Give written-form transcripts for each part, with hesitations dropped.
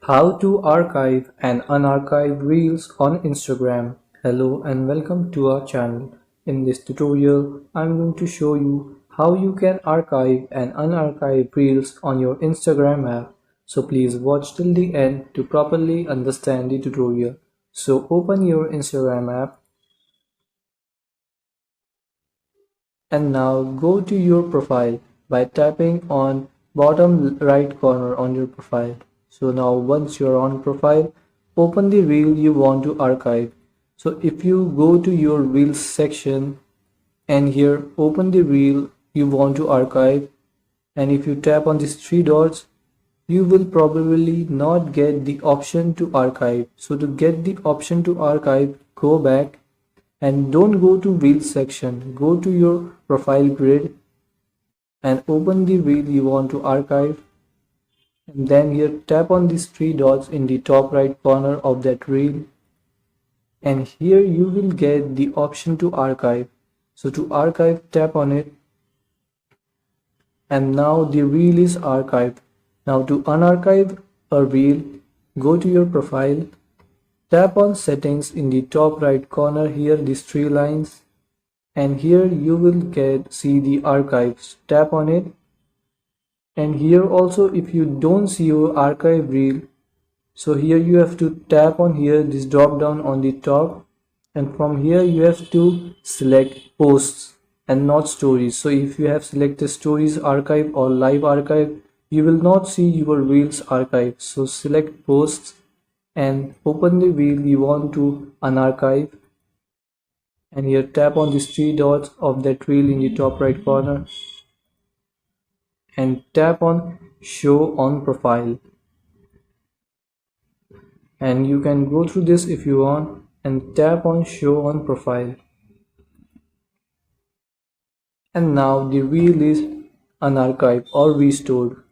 How to archive and unarchive reels on Instagram. Hello and welcome to our channel. In this tutorial, I'm going to show you how you can archive and unarchive reels on your Instagram app. So please watch till the end to properly understand the tutorial. So open your Instagram app and now go to your profile by tapping on bottom right corner on your profile. So now once you're on profile, open the reel you want to archive. So if you go to your reels section and here open the reel you want to archive, and if you tap on these three dots, you will probably not get the option to archive. So to get the option to archive, go back and don't go to reel section, go to your profile grid and open the reel you want to archive, and then here tap on these three dots in the top right corner of that reel, and here you will get the option to archive. So to archive, tap on it and now the reel is archived. Now to unarchive a reel, go to your profile, tap on settings in the top right corner, here these three lines, and here you will see the archives. Tap on it, and here also if you don't see your archive reel, so here you have to tap on here this drop down on the top, and from here you have to select posts and not stories. So if you have selected stories archive or live archive, you will not see your reels archive. So select posts and open the reel you want to unarchive, and here tap on these three dots of that reel in the top right corner and tap on show on profile, and you can go through this if you want and tap on show on profile, and now the reel is unarchived or restored.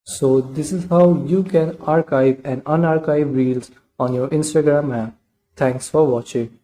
So this is how you can archive and unarchive reels on your Instagram app. Thanks for watching.